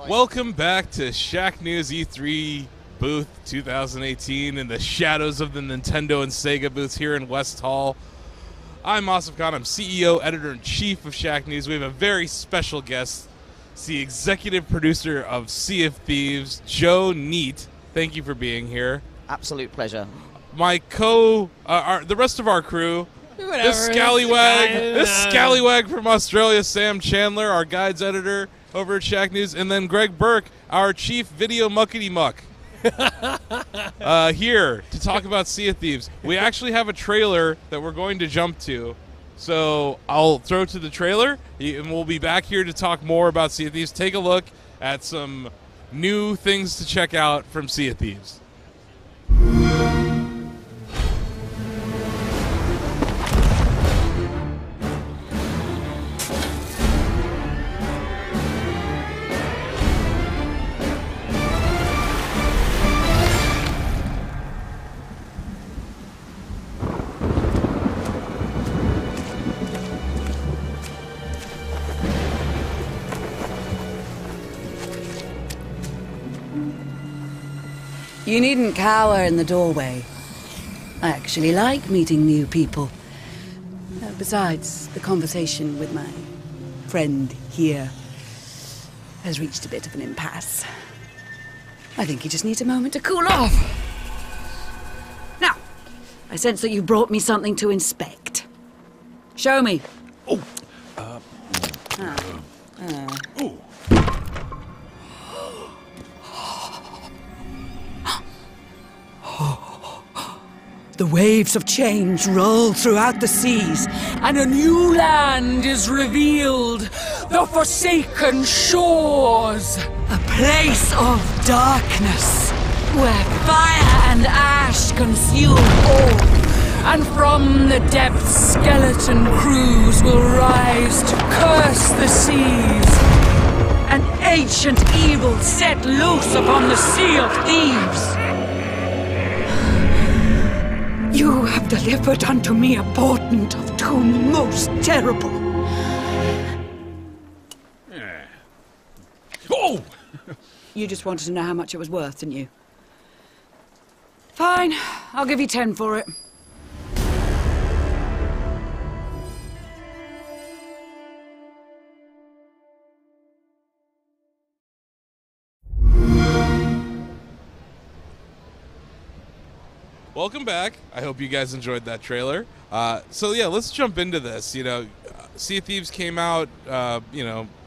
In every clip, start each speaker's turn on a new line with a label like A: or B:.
A: Welcome back to Shack News E3 booth 2018 in the shadows of the Nintendo and Sega booths here in West Hall. I'm Asif Khan. I'm CEO, Editor-in-Chief of Shack News. We have a very special guest. It's the executive producer of Sea of Thieves, Joe Neate. Thank you for being here.
B: Absolute pleasure.
A: My the rest of our crew,
C: Whatever.
A: this scallywag from Australia, Sam Chandler, our guides editor over at Shack News, and then Greg Burke, our chief video muckety-muck, here to talk about Sea of Thieves. We actually have a trailer that we're going to jump to, so I'll throw to the trailer, and we'll be back here to talk more about Sea of Thieves. Take a look at some new things to check out from Sea of Thieves.
D: You needn't cower in the doorway. I actually like meeting new people. Besides, the conversation with my friend here has reached a bit of an impasse. I think he just needs a moment to cool off. Now, I sense that you brought me something to inspect. Show me.
A: Oh.
D: The waves of change roll throughout the seas, and a new land is revealed. The Forsaken Shores. A place of darkness, where fire and ash consume all. And from the depths, skeleton crews will rise to curse the seas. An ancient evil set loose upon the Sea of Thieves. You have delivered unto me a portent of doom most terrible.
A: Oh!
D: You just wanted to know how much it was worth, didn't you? Fine, I'll give you 10 for it.
A: Welcome back. I hope you guys enjoyed that trailer. So yeah, let's jump into this. You know, Sea of Thieves came out,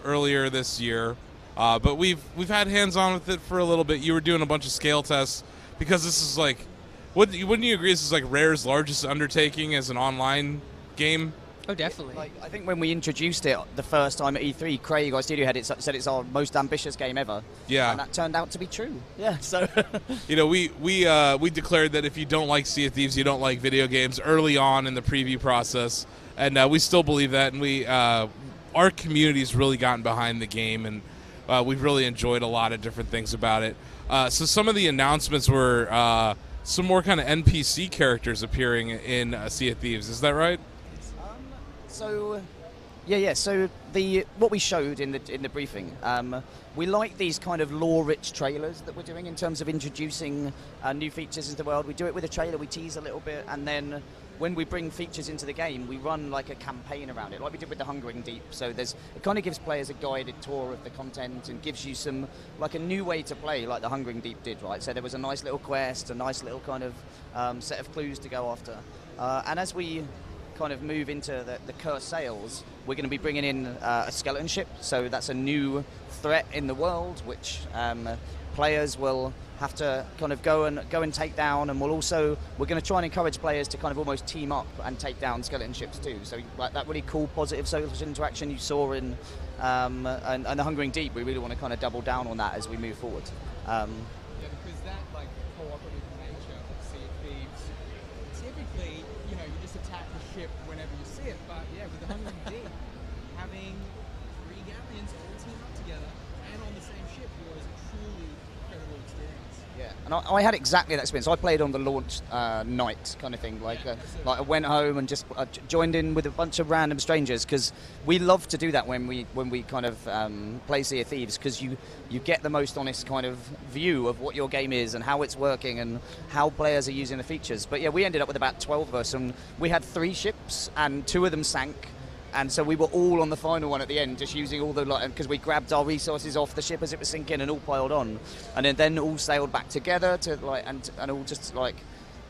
A: earlier this year, but we've had hands-on with it for a little bit. You were doing a bunch of scale tests because this is like, wouldn't you agree this is like Rare's largest undertaking as an online game?
C: Oh, definitely.
B: I think when we introduced it the first time at E3, Craig, our studio head, said it's our most ambitious game ever.
A: Yeah.
B: And that turned out to be true. Yeah, so...
A: You know, we declared that if you don't like Sea of Thieves, you don't like video games early on in the preview process. And we still believe that. And our community's really gotten behind the game, and we've really enjoyed a lot of different things about it. So some of the announcements were some more kind of NPC characters appearing in Sea of Thieves. Is that right?
B: So, So what we showed in the briefing, we like these kind of lore-rich trailers that we're doing in terms of introducing new features into the world. We do it with a trailer, we tease a little bit, and then when we bring features into the game, we run like a campaign around it, like we did with the Hungering Deep. So it kind of gives players a guided tour of the content and gives you some, like a new way to play, like the Hungering Deep did, right? So there was a nice little quest, a nice little kind of set of clues to go after, and as we kind of move into the cursed sails, we're going to be bringing in a skeleton ship, so that's a new threat in the world which players will have to kind of go and take down, and we're going to try and encourage players to kind of almost team up and take down skeleton ships too. So like that really cool positive social interaction you saw in and the Hungering Deep, we really want to kind of double down on that as we move forward.
C: Yeah, because that like cooperative nature of Sea of Thieves, typically, you just attack the ship whenever you see it, but yeah, with the Hungering Deep, having 3 galleons all team up together and on the same ship was truly incredible experience.
B: Yeah, and I had exactly that experience. I played on the launch night kind of thing. Like I went home and just joined in with a bunch of random strangers because we love to do that when we kind of play Sea of Thieves, because you get the most honest kind of view of what your game is and how it's working and how players are using the features. But yeah, we ended up with about 12 of us, and we had 3 ships and 2 of them sank. And so we were all on the final one at the end, just using all the, because we grabbed our resources off the ship as it was sinking and all piled on, and then all sailed back together to and all just like,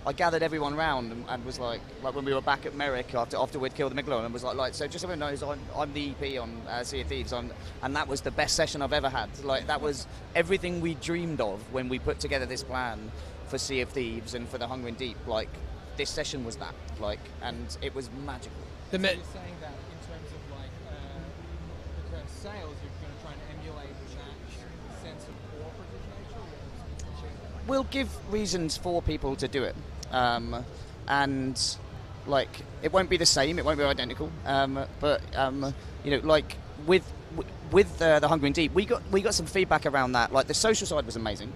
B: I gathered everyone round and was like when we were back at Merrick after we'd killed the Megalon, and was like so just so everyone knows, I'm the EP on Sea of Thieves, and that was the best session I've ever had. Like that was everything we dreamed of when we put together this plan for Sea of Thieves and for the Hungering Deep. Like this session was that, and it was magical.
C: So you're saying that in terms of like the current sales, you're going to try and emulate that sense of cooperative nature?
B: We'll give reasons for people to do it, and like it won't be the same, it won't be identical, but you know, like with the Hungering Deep, we got some feedback around that. Like the social side was amazing,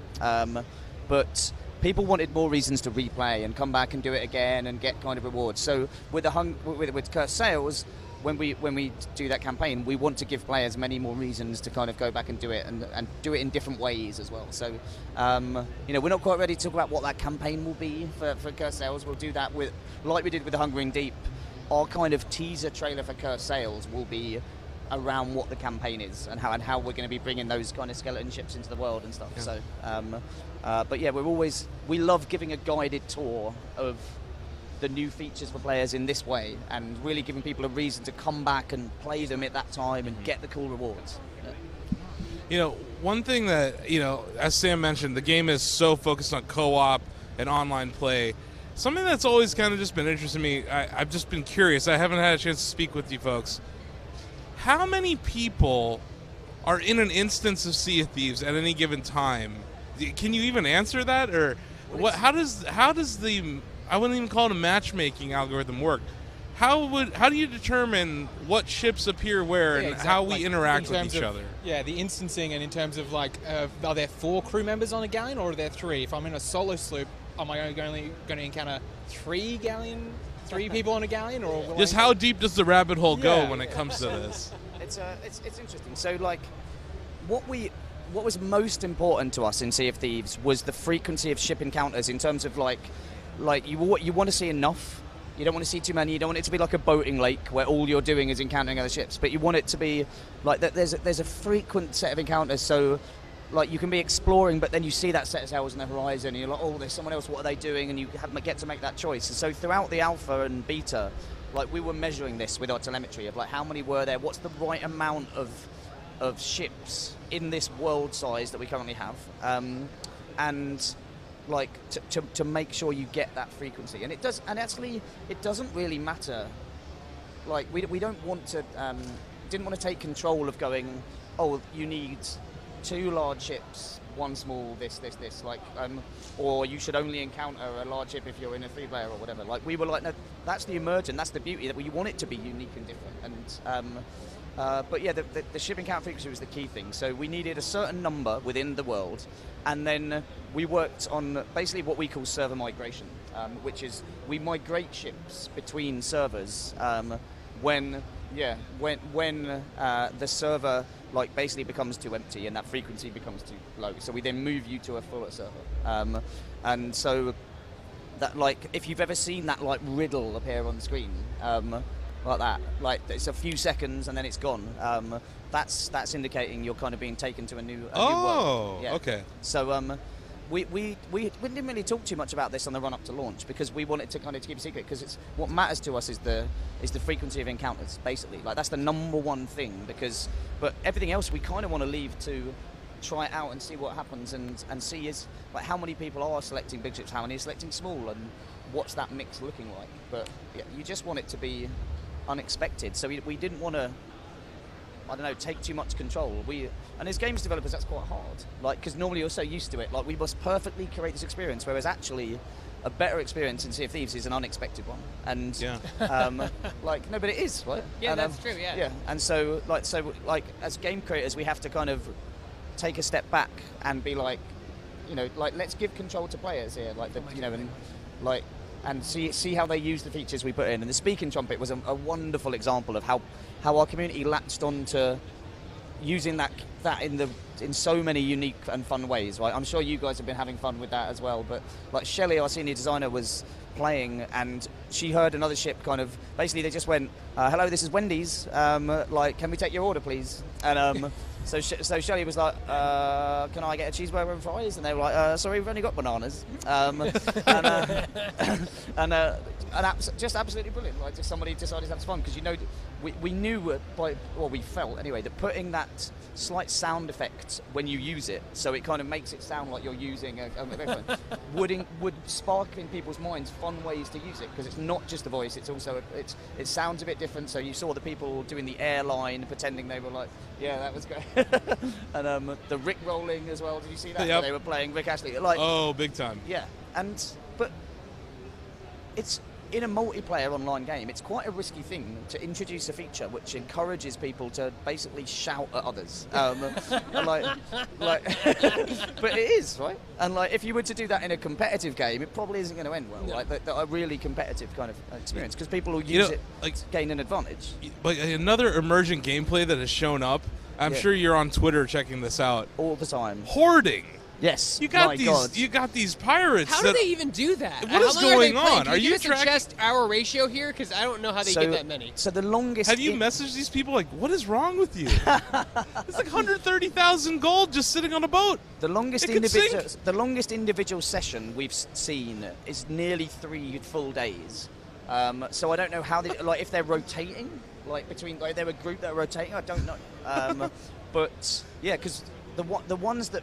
B: but people wanted more reasons to replay and come back and do it again and get kind of rewards. So with with Cursed Sales, when we do that campaign, we want to give players many more reasons to kind of go back and do it, and do it in different ways as well. So you know, we're not quite ready to talk about what that campaign will be for Cursed Sales. We'll do that like we did with the Hungering Deep. Our kind of teaser trailer for Cursed Sales will be around what the campaign is and how we're going to be bringing those kind of skeleton ships into the world and stuff. Yeah. So, but yeah, we love giving a guided tour of the new features for players in this way, and really giving people a reason to come back and play them at that time and get the cool rewards. Yeah.
A: You know, one thing that, you know, as Sam mentioned, the game is so focused on co-op and online play. Something that's always kind of just been interesting to me, I've just been curious, I haven't had a chance to speak with you folks. How many people are in an instance of Sea of Thieves at any given time? Can you even answer that, or what? How does the, I wouldn't even call it a matchmaking algorithm, work? How do you determine what ships appear where and
C: exactly.
A: how we interact with each other?
C: Yeah, the instancing, and in terms of like, are there 4 crew members on a galleon, or are there 3? If I'm in a solo sloop, am I only going to encounter 3 people on a galleon, or
A: just how deep does the rabbit hole go when it comes to this?
B: It's interesting. So like, what was most important to us in Sea of Thieves was the frequency of ship encounters, in terms of like you want to see enough. You don't want to see too many. You don't want it to be like a boating lake where all you're doing is encountering other ships, but you want it to be like that. There's a frequent set of encounters. So like you can be exploring, but then you see that set of sails on the horizon, and you're like, oh, there's someone else, what are they doing? And you get to make that choice. And so throughout the alpha and beta, like we were measuring this with our telemetry of like how many were there, what's the right amount of ships in this world size that we currently have, and like to make sure you get that frequency. And it does, and actually it doesn't really matter. Like we don't want to didn't want to take control of going, oh, you need 2 large ships, 1 small, this, like, or you should only encounter a large ship if you're in a 3-player or whatever. Like, we were like, no, that's the emergent, that's the beauty, that we want it to be unique and different. And but yeah, the ship encounter frequency was the key thing. So we needed a certain number within the world, and then we worked on basically what we call server migration, which is we migrate ships between servers when the server like basically becomes too empty and that frequency becomes too low. So we then move you to a fuller server, and so that, like, if you've ever seen that like riddle appear on the screen, like that, like it's a few seconds and then it's gone. That's indicating you're kind of being taken to a new world.
A: Oh,
B: Yeah.
A: okay.
B: So we didn't really talk too much about this on the run up to launch, because we wanted to kind of keep a secret, because it's what matters to us is the frequency of encounters, basically. Like that's the number one thing, but everything else we kind of want to leave to try it out and see what happens, and see is like how many people are selecting big ships, how many are selecting small, and what's that mix looking like. But yeah, you just want it to be unexpected, so we didn't want to, I don't know, take too much control. And as games developers, that's quite hard. Like, because normally you're so used to it. Like, we must perfectly curate this experience, whereas actually, a better experience in Sea of Thieves is an unexpected one. And like, no, but it is, right?
C: Yeah,
B: and,
C: that's true. Yeah.
B: Yeah, and so as game creators, we have to kind of take a step back and be like, like let's give control to players here, like and see how they use the features we put in. And the speaking trumpet was a wonderful example of how our community latched on to using that in so many unique and fun ways, right? I'm sure you guys have been having fun with that as well, but like Shelley, our senior designer, was playing and she heard another ship kind of, basically they just went, hello, this is Wendy's, like, can we take your order, please? And so Shelley was like, can I get a cheeseburger and fries? And they were like, sorry, we've only got bananas. Just absolutely brilliant. Like, just somebody decided to have fun because we knew we felt anyway that putting that slight sound effect when you use it, so it kind of makes it sound like you're using a microphone, would spark in people's minds fun ways to use it because it's not just the voice. It's also it sounds a bit different. So you saw the people doing the airline pretending they were like, yeah, that was great, and the Rick rolling as well. Did you see that?
A: Yep.
B: They were playing Rick Astley. Like,
A: oh, big time.
B: Yeah, but it's. In a multiplayer online game, it's quite a risky thing to introduce a feature which encourages people to basically shout at others. But it is, right? And like, if you were to do that in a competitive game, it probably isn't going to end well. No. Like, that a really competitive kind of experience because people will use it like to gain an advantage.
A: But another emergent gameplay that has shown up. I'm sure you're on Twitter checking this out
B: all the time.
A: Hoarding.
B: Yes,
A: you got these pirates.
E: How do they even do that?
A: What is going on?
E: Are you tracking chest hour ratio here? Because I don't know how they get that many.
B: So the longest.
A: Have you messaged these people like, what is wrong with you? It's like 130,000 gold just sitting on a boat.
B: The longest individual session we've seen is nearly 3 full days. So I don't know how they if they're rotating between they're a group that are rotating. I don't know. But yeah, because the ones that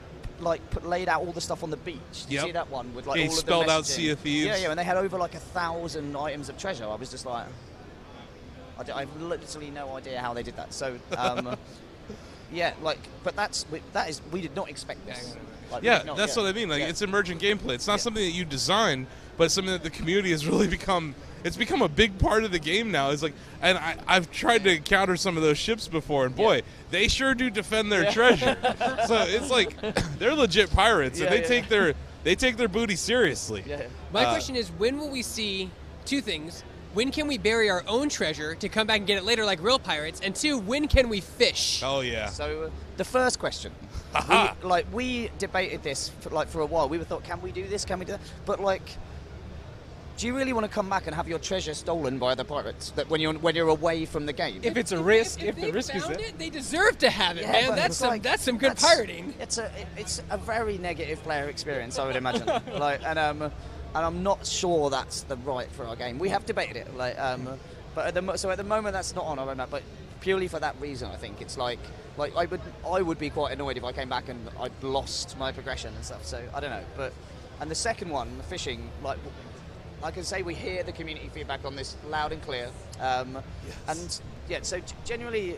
B: laid out all the stuff on the beach. Did you see that one with all of the
A: spelled out Sea of Thieves?
B: Yeah, and they had over 1,000 items of treasure. I was just like, I have literally no idea how they did that. So, yeah, but we did not expect this.
A: That's what I mean. It's emergent gameplay. It's not something that you design, but it's something that the community has really become. It's become a big part of the game now. It's like, and I've tried to encounter some of those ships before, and boy, they sure do defend their treasure. So it's like they're legit pirates, and they take their booty seriously.
B: Yeah.
E: My question is, when will we see two things? When can we bury our own treasure to come back and get it later like real pirates? And two, when can we fish?
A: Oh, yeah.
B: So the first question, we debated this for a while. We thought, can we do this? Can we do that? But do you really want to come back and have your treasure stolen by the pirates when you're away from the game?
C: If it's a risk, if the risk is
E: there, they deserve to have it, man. That's some good pirating.
B: It's a very negative player experience, I would imagine. And I'm not sure that's the right for our game. We have debated it, but at the moment that's not on our roadmap. But purely for that reason, I think it's I would be quite annoyed if I came back and I'd lost my progression and stuff. So I don't know. And the second one, the fishing, I can say we hear the community feedback on this loud and clear. And yeah, so generally,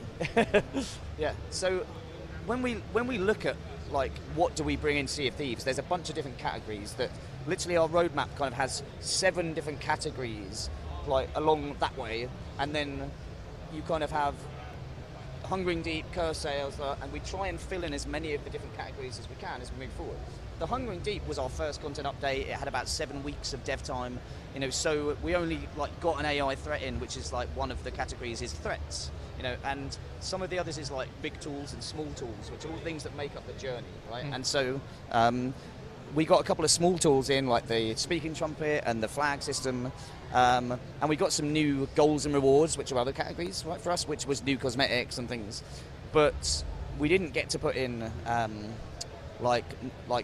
B: yeah. So when we look at what do we bring in Sea of Thieves, there's a bunch of different categories that literally our roadmap kind of has 7 different categories along that way, and then you kind of have Hungering Deep, Curse Sales, and we try and fill in as many of the different categories as we can as we move forward. The Hungering Deep was our first content update. It had about 7 weeks of dev time, so we only got an AI threat in, which is one of the categories is threats, and some of the others is big tools and small tools, which are all things that make up the journey, right? And so we got a couple of small tools in, like the speaking trumpet and the flag system, and we got some new goals and rewards, which are other categories, right, for us, which was new cosmetics and things, but we didn't get to put in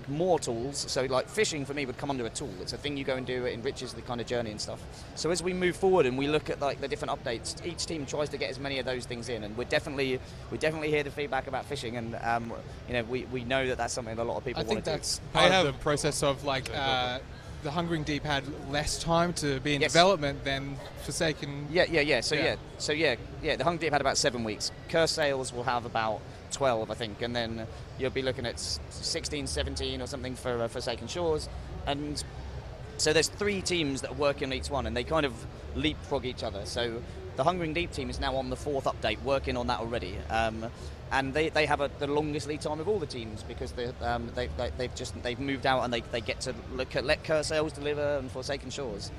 B: more tools. So fishing for me would come under a tool. It's a thing you go and do. It enriches the kind of journey and stuff. So as we move forward and we look at the different updates, each team tries to get as many of those things in, and we definitely hear the feedback about fishing, and we know that that's something a lot of people want to do.
C: I think that's part of the process of the Hungering Deep had less time to be in development than Forsaken.
B: Yeah. So the Hungering Deep had about 7 weeks. Curse Sales will have about 12, I think, and then you'll be looking at 16, 17 or something for Forsaken Shores, and So there's 3 teams that are working on each one, and they kind of leapfrog each other. So the Hungering Deep team is now on the 4th update, working on that already. And they have the longest lead time of all the teams because they've moved out and they get to let Cursails deliver and Forsaken Shores.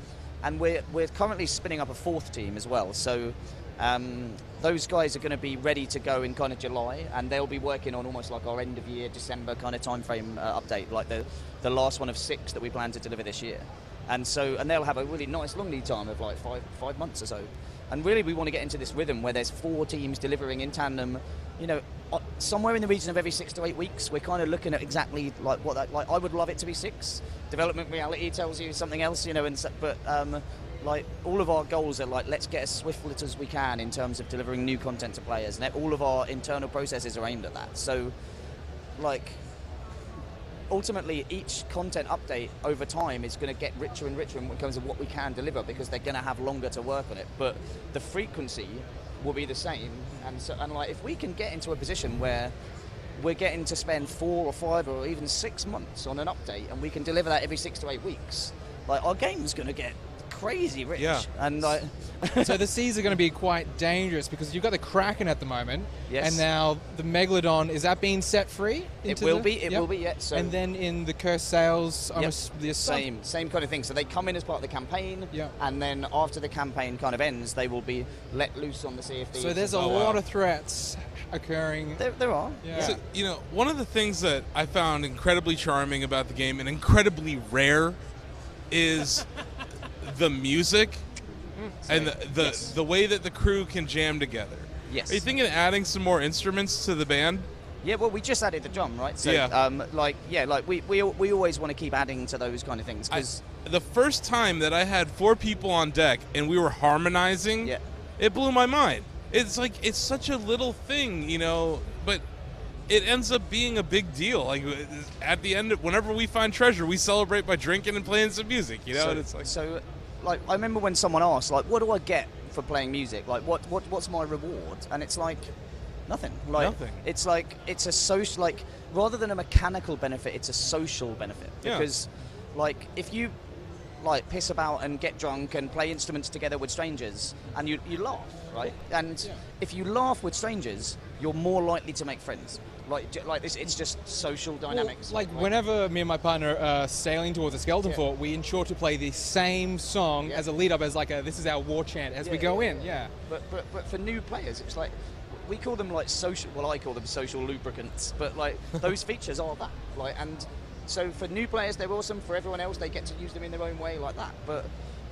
B: And we're currently spinning up a 4th team as well. So those guys are going to be ready to go in kind of July, and they'll be working on almost like our end of year December kind of time frame update, like the last one of 6 that we plan to deliver this year. And they'll have a really nice long lead time of like five months or so. And really, we want to get into this rhythm where there's 4 teams delivering in tandem. You know, somewhere in the region of every 6 to 8 weeks. We're kind of looking at exactly like what that. Like, I would love it to be 6. Development reality tells you something else, you know. But like all of our goals are like, let's get as swift as we can in terms of delivering new content to players, and all of our internal processes are aimed at that. So, like, ultimately, each content update over time is going to get richer and richer in terms of what we can deliver, because they're going to have longer to work on it. But the frequency will be the same, and like, if we can get into a position where we're getting to spend 4 or 5 or even 6 months on an update, and we can deliver that every 6 to 8 weeks, like, our game's going to get crazy rich.
A: Yeah.
B: And like
C: So the seas are going to be quite dangerous because you've got the Kraken at the moment,
B: Yes.
C: and now the Megalodon, is that being set free?
B: It will be, yeah. So
C: and then in the Cursed Sails,
B: Yep.
C: the
B: same kind of thing. So they come in as part of the campaign,
C: Yeah.
B: and then after the campaign kind of ends, they will be let loose on the CFD.
C: So there's a lot of threats occurring.
B: There are.
C: Yeah.
A: So, you know, one of the things that I found incredibly charming about the game and incredibly rare is the music and the way that the crew can jam together.
B: Yes.
A: Are you thinking of adding some more instruments to the band?
B: Yeah, well, we just added the drum, right? So,
A: Yeah.
B: we always want to keep adding to those kind of things, because
A: The first time that I had 4 people on deck and we were harmonizing,
B: Yeah.
A: it blew my mind. It's like, it's such a little thing, you know, but it ends up being a big deal. Like, at the end, whenever we find treasure, we celebrate by drinking and playing some music, you know? And it's like,
B: like, I remember when someone asked, like, what do I get for playing music? Like, what's my reward? And it's like, nothing. Like,
A: Nothing.
B: It's like, it's a social, like, rather than a mechanical benefit, it's a social benefit.
A: Yeah.
B: Because, like, if you, like, piss about and get drunk and play instruments together with strangers, and you laugh, right? And if you laugh with strangers, you're more likely to make friends. Like this, it's just social dynamics.
C: Well, like whenever me and my partner are sailing towards a skeleton
B: Yeah.
C: fort, we ensure to play the same song
B: Yeah.
C: as a lead up, as like this is our war chant as we go in. Yeah.
B: But for new players, it's like, we call them like social. Well, I call them social lubricants. But like, those features are that. Like, and so for new players, they're awesome. For everyone else, they get to use them in their own way, like that. But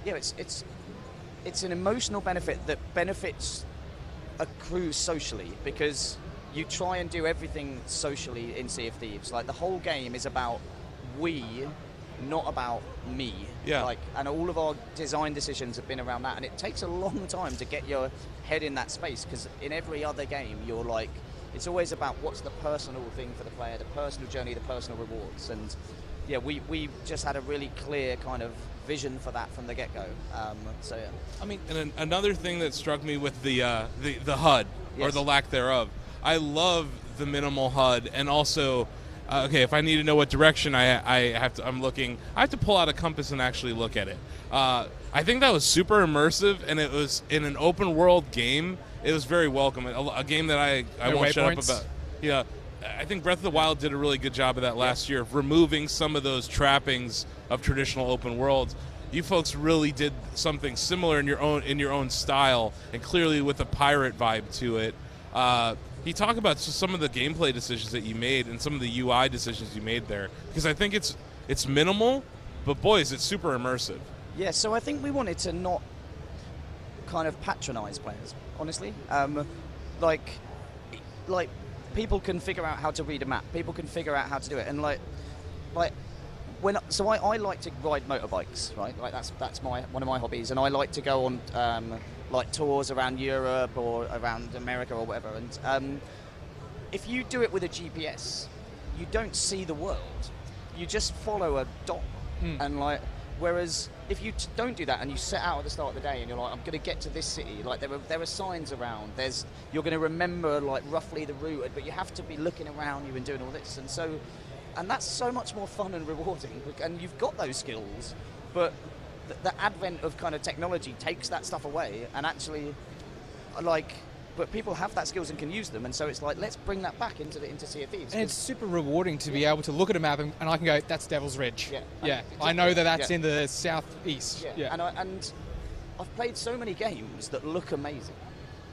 B: yeah, it's an emotional benefit that benefits a crew socially, because you try and do everything socially in Sea of Thieves. Like, the whole game is about we, not about me.
A: Yeah.
B: Like, and all of our design decisions have been around that, and it takes a long time to get your head in that space, because in every other game, you're like, it's always about what's the personal thing for the player, the personal journey, the personal rewards. And yeah, we just had a really clear kind of vision for that from the get-go. So yeah.
A: I mean, and another thing that struck me with the HUD, or
B: Yes.
A: the lack thereof, I love the minimal HUD, and also, okay, if I need to know what direction I have to pull out a compass and actually look at it. I think that was super immersive, and it was in an open world game. It was very welcome. A game that I
C: No
A: won't shut up
C: waypoints?
A: about. Yeah, I think Breath of the Wild did a really good job of that last year, of removing some of those trappings of traditional open worlds. You folks really did something similar in your own style, and clearly with a pirate vibe to it. You talk about some of the gameplay decisions that you made and some of the UI decisions you made there, because I think it's minimal, but boys, it's super immersive.
B: Yeah, so I think we wanted to not kind of patronize players, honestly. Like people can figure out how to read a map. People can figure out how to do it, and like I like to ride motorbikes, right? Like that's one of my hobbies, and I like to go on like tours around Europe or around America or whatever. And if you do it with a GPS, you don't see the world. You just follow a dot, and like. Whereas if you don't do that and you set out at the start of the day and you're like, I'm going to get to this city, like there are signs around. You're going to remember like roughly the route, but you have to be looking around you and doing all this. And that's so much more fun and rewarding. And you've got those skills, but the advent of kind of technology takes that stuff away, and actually, like, but people have that skills and can use them, and so it's like, let's bring that back into Sea of Thieves.
C: And it's super rewarding to be able to look at a map and I can go, that's Devil's Ridge.
B: Yeah,
C: Exactly. I know that's in the southeast.
B: Yeah. And I've played so many games that look amazing,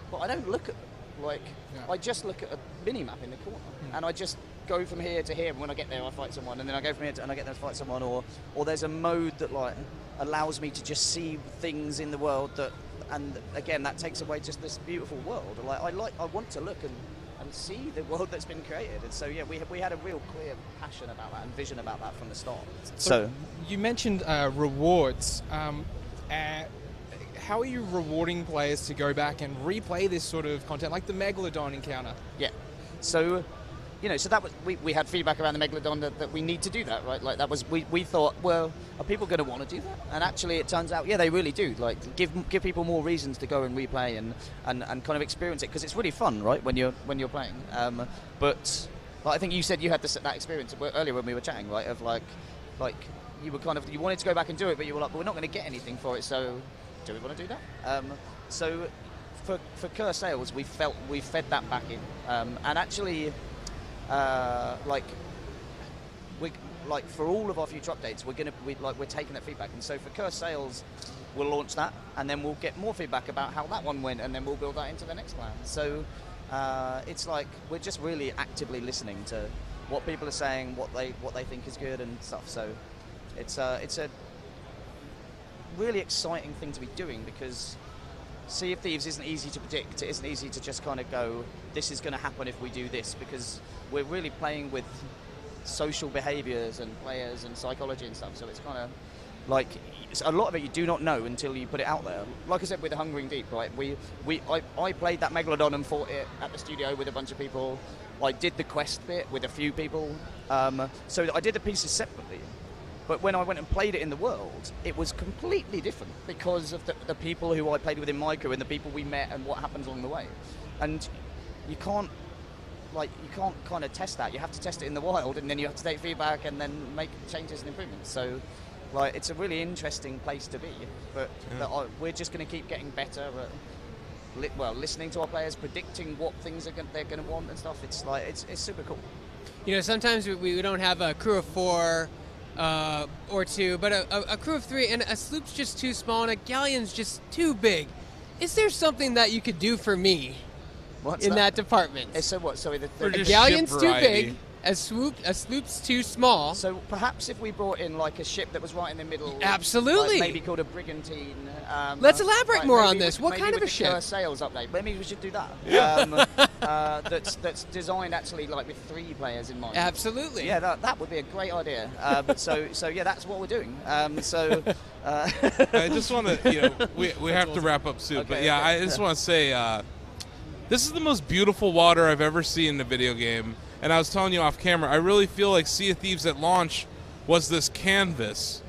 B: but I don't look at them. Like, I just look at a mini-map in the corner, and I just go from here to here, and when I get there I fight someone, and then I go from here and I get there to fight someone, or there's a mode that like allows me to just see things in the world that, and again, that takes away just this beautiful world. I want to look and see the world that's been created. And so we had a real clear passion about that and vision about that from the start. So
C: you mentioned rewards. How are you rewarding players to go back and replay this sort of content, like the Megalodon encounter?
B: Yeah. So, so that was we had feedback around the Megalodon that we need to do that, right? Like that was we thought, well, are people going to want to do that? And actually, it turns out, they really do. Like give people more reasons to go and replay and kind of experience it, because it's really fun, right? When you're playing. But I think you said you had that experience earlier when we were chatting, right? Of like you were you wanted to go back and do it, but you were like, but we're not going to get anything for it, so do we want to do that? So for Curse Sales, we fed that back in, and actually. For all of our future updates, we're taking that feedback, and so for Curse Sales, we'll launch that, and then we'll get more feedback about how that one went, and then we'll build that into the next plan. So it's like we're just really actively listening to what people are saying, what they think is good and stuff. So it's a really exciting thing to be doing, because Sea of Thieves isn't easy to predict. It isn't easy to just kind of go, this is going to happen if we do this, because we're really playing with social behaviours and players and psychology and stuff. So it's kind of like a lot of it you do not know until you put it out there. Like I said with the Hungering Deep, right? I played that Megalodon and fought it at the studio with a bunch of people. I did the quest bit with a few people. So I did the pieces separately. But when I went and played it in the world, it was completely different because of the people who I played with in my crew and the people we met and what happens along the way. And you can't kind of test that. You have to test it in the wild, and then you have to take feedback and then make changes and improvements. So, it's a really interesting place to be. But we're just going to keep getting better at listening to our players, predicting what things they're going to want and stuff. It's super cool.
E: Sometimes we don't have a crew of 4 or 2, but a crew of 3, and a sloop's just too small and a galleon's just too big. Is there something that you could do for me in that department?
B: So what? Sorry,
E: a galleon's too big, a sloop's too small.
B: So perhaps if we brought in like a ship that was right in the middle,
E: absolutely,
B: maybe called a brigantine.
E: Let's elaborate more on this. What kind of a ship?
B: Sales update. Maybe we should do that. That's designed actually with 3 players in mind.
E: Absolutely.
B: Yeah, that would be a great idea. So that's what we're doing. I
A: just want to, we have to wrap up soon,
B: okay,
A: but I just want to say, this is the most beautiful water I've ever seen in a video game. And I was telling you off camera, I really feel like Sea of Thieves at launch was this canvas.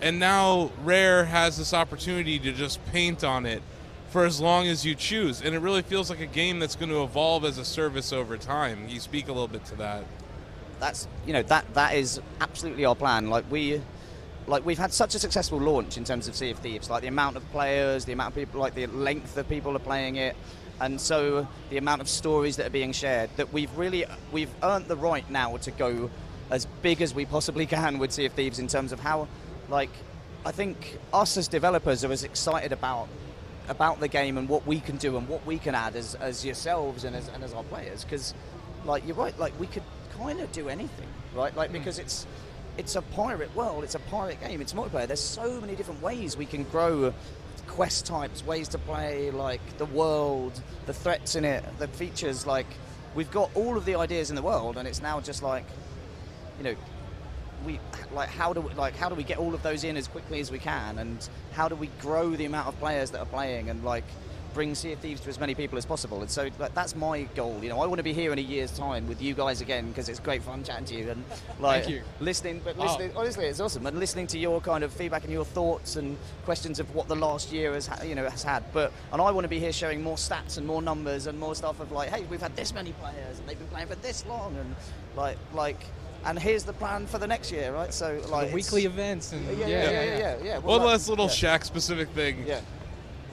A: And now Rare has this opportunity to just paint on it for as long as you choose. And it really feels like a game that's going to evolve as a service over time. Can you speak a little bit to that?
B: That's, that is absolutely our plan. We've had such a successful launch in terms of Sea of Thieves. The amount of players, the amount of people, the length of people are playing it. And so the amount of stories that are being shared, that we've earned the right now to go as big as we possibly can with Sea of Thieves in terms of how, I think us as developers are as excited about the game and what we can do and what we can add as yourselves and as our players. Because, you're right, we could kind of do anything, right? Because it's a pirate world, it's a pirate game, it's multiplayer. There's so many different ways we can grow quest types, ways to play, the world, the threats in it, the features. We've got all of the ideas in the world, and it's now just how do we get all of those in as quickly as we can, and how do we grow the amount of players that are playing, and bring Sea of Thieves to as many people as possible. And so that's my goal. I want to be here in a year's time with you guys again, because it's great fun chatting to you and
C: Thank you.
B: listening. Honestly, it's awesome. And listening to your kind of feedback and your thoughts and questions of what the last year has had. And I want to be here showing more stats and more numbers and more stuff of hey, we've had this many players and they've been playing for this long, and and here's the plan for the next year, right? So like
C: The weekly events and
B: yeah.
A: One last little Shack-specific thing.
B: Yeah.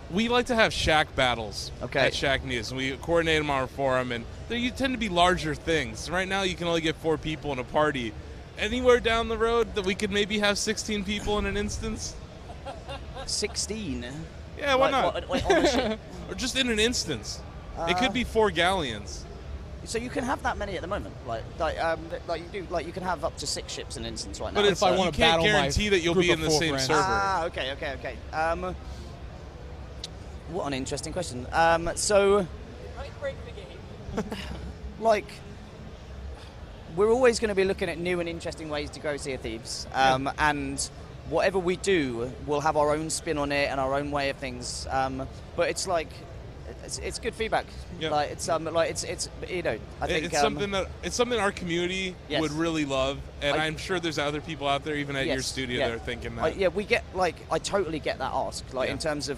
A: We like to have Shack battles
B: Okay.
A: at Shack News, and we coordinate them on our forum, and they tend to be larger things. Right now, you can only get 4 people in a party. Anywhere down the road that we could maybe have 16 people in an instance?
B: 16.
A: Yeah, why not?
B: On the ship.
A: Or just in an instance. It could be 4 galleons.
B: So you can have that many at the moment, like you can have up to 6 ships in an instance right now.
A: But
C: if I
A: you
C: want to
A: can't
C: battle my
A: guarantee that you'll
C: group
A: be
C: of
A: in the
C: 4
A: same
C: friends.
A: server.
B: Okay. What an interesting question. So, like, we're always going to be looking at new and interesting ways to grow Sea of Thieves, and whatever we do, we'll have our own spin on it and our own way of things. But it's like, it's good feedback.
A: Yeah.
B: Like it's you know, I think
A: It's something our community
B: Yes.
A: would really love, and I'm sure there's other people out there, even at your studio, that are thinking that.
B: we get I totally get that ask, in terms of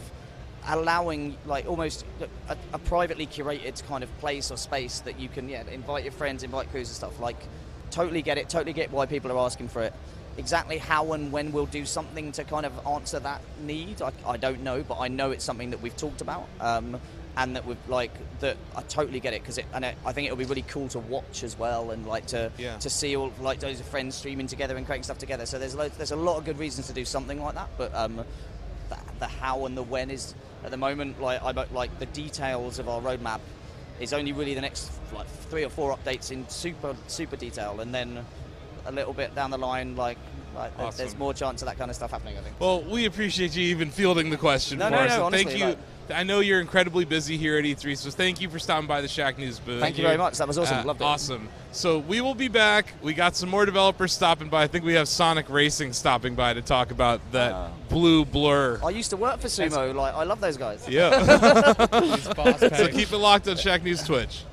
B: allowing almost a privately curated kind of place or space that you can invite your friends, invite crews and stuff. Totally get why people are asking for it. Exactly how and when we'll do something to kind of answer that need, I don't know, but I know it's something that we've talked about, and that we've that I totally get it, because I think it'll be really cool to watch as well, and to see all those friends streaming together and creating stuff together. So there's a lot of good reasons to do something like that, but the how and the when is at the moment the details of our roadmap is only really the next 3 or 4 updates in super detail, and then a little bit down the line,
A: Awesome.
B: there's more chance of that kind of stuff happening, I think.
A: Well, we appreciate you even fielding the question for us.
B: No,
A: And thank
B: honestly,
A: you. I know you're incredibly busy here at E3, so thank you for stopping by the Shack News booth.
B: Thank you very much. That was awesome. Loved it.
A: Awesome. So we will be back. We got some more developers stopping by. I think we have Sonic Racing stopping by to talk about that blue blur.
B: I used to work for Sumo. I love those guys.
A: Yeah.
C: It's boss
A: So
C: pay.
A: keep it locked on Shack News Twitch.